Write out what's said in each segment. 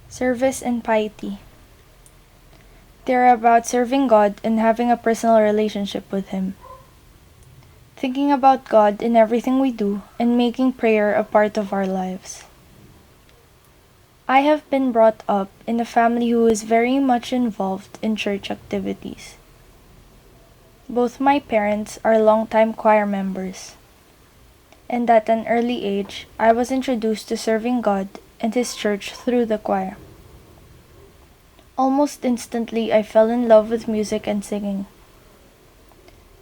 Service and Piety. They are about serving God and having a personal relationship with Him. Thinking about God in everything we do and making prayer a part of our lives. I have been brought up in a family who is very much involved in church activities. Both my parents are longtime choir members, and at an early age, I was introduced to serving God and His church through the choir. Almost instantly, I fell in love with music and singing.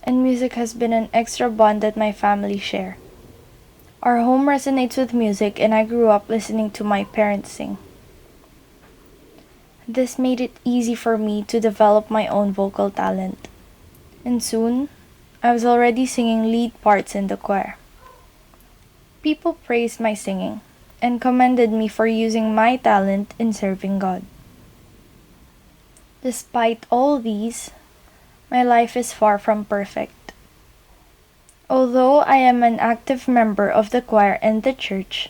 And music has been an extra bond that my family share. Our home resonates with music, and I grew up listening to my parents sing. This made it easy for me to develop my own vocal talent. And soon, I was already singing lead parts in the choir. People praised my singing and commended me for using my talent in serving God. Despite all these, my life is far from perfect. Although I am an active member of the choir and the church,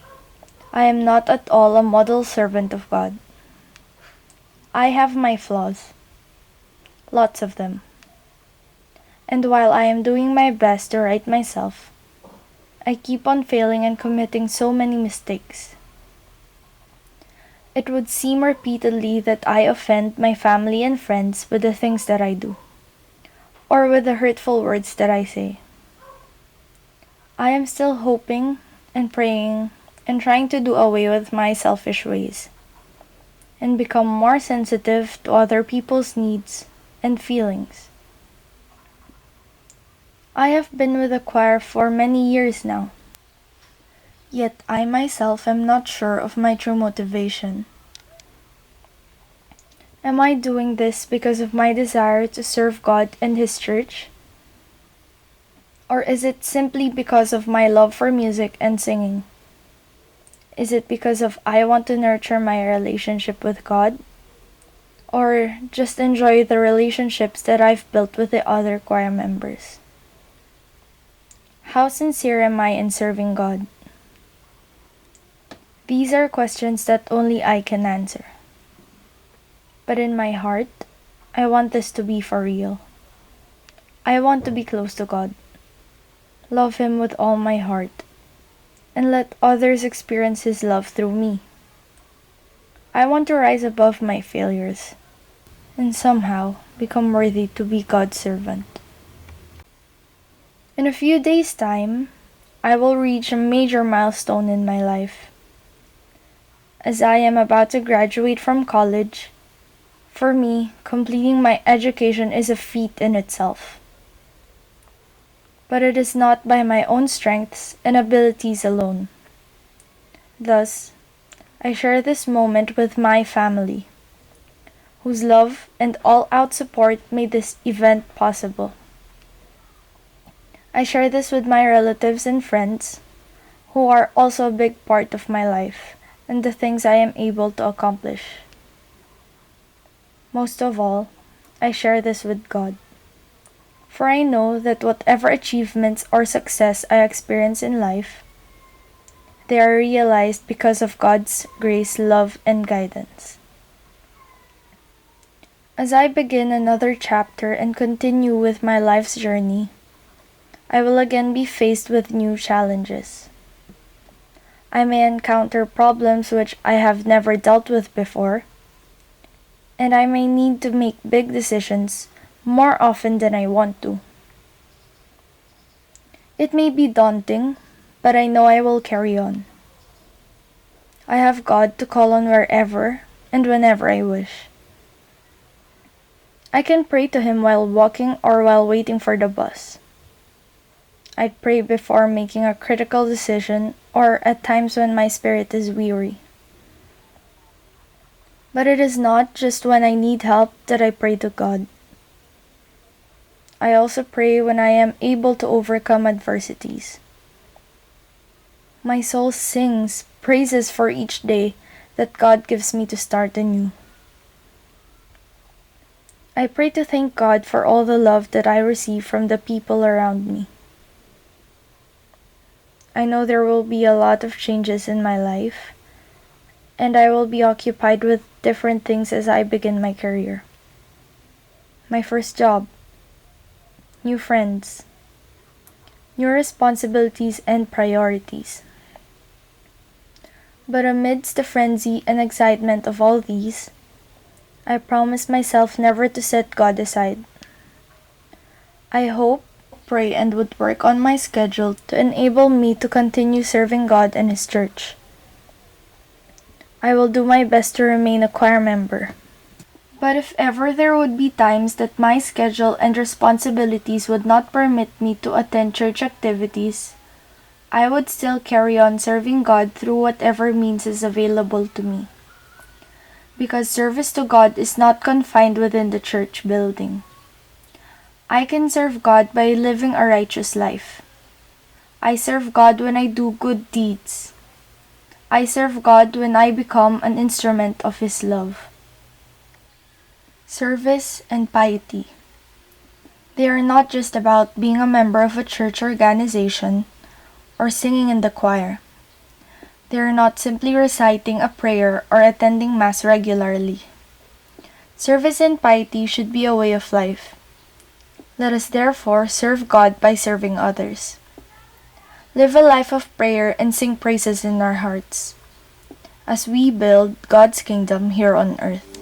I am not at all a model servant of God. I have my flaws, lots of them. And while I am doing my best to right myself, I keep on failing and committing so many mistakes. It would seem repeatedly that I offend my family and friends with the things that I do, or with the hurtful words that I say. I am still hoping and praying and trying to do away with my selfish ways and become more sensitive to other people's needs and feelings. I have been with the choir for many years now, yet I myself am not sure of my true motivation. Am I doing this because of my desire to serve God and His church? Or is it simply because of my love for music and singing? Is it because of I want to nurture my relationship with God? Or just enjoy the relationships that I've built with the other choir members? How sincere am I in serving God? These are questions that only I can answer. But in my heart, I want this to be for real. I want to be close to God, love Him with all my heart, and let others experience His love through me. I want to rise above my failures and somehow become worthy to be God's servant. In a few days' time, I will reach a major milestone in my life. As I am about to graduate from college, for me, completing my education is a feat in itself. But it is not by my own strengths and abilities alone. Thus, I share this moment with my family, whose love and all-out support made this event possible. I share this with my relatives and friends, who are also a big part of my life and the things I am able to accomplish. Most of all, I share this with God. For I know that whatever achievements or success I experience in life, they are realized because of God's grace, love, and guidance. As I begin another chapter and continue with my life's journey, I will again be faced with new challenges. I may encounter problems which I have never dealt with before, and I may need to make big decisions more often than I want to. It may be daunting, but I know I will carry on. I have God to call on wherever and whenever I wish. I can pray to Him while walking or while waiting for the bus. I pray before making a critical decision or at times when my spirit is weary. But it is not just when I need help that I pray to God. I also pray when I am able to overcome adversities. My soul sings praises for each day that God gives me to start anew. I pray to thank God for all the love that I receive from the people around me. I know there will be a lot of changes in my life, and I will be occupied with different things as I begin my career. My first job, new friends, new responsibilities and priorities. But amidst the frenzy and excitement of all these, I promise myself never to set God aside. I hope, pray, and would work on my schedule to enable me to continue serving God and His church. I will do my best to remain a choir member. But if ever there would be times that my schedule and responsibilities would not permit me to attend church activities, I would still carry on serving God through whatever means is available to me. Because service to God is not confined within the church building. I can serve God by living a righteous life. I serve God when I do good deeds. I serve God when I become an instrument of His love. Service and piety. They are not just about being a member of a church organization or singing in the choir. They are not simply reciting a prayer or attending Mass regularly. Service and piety should be a way of life. Let us therefore serve God by serving others. Live a life of prayer and sing praises in our hearts as we build God's kingdom here on earth.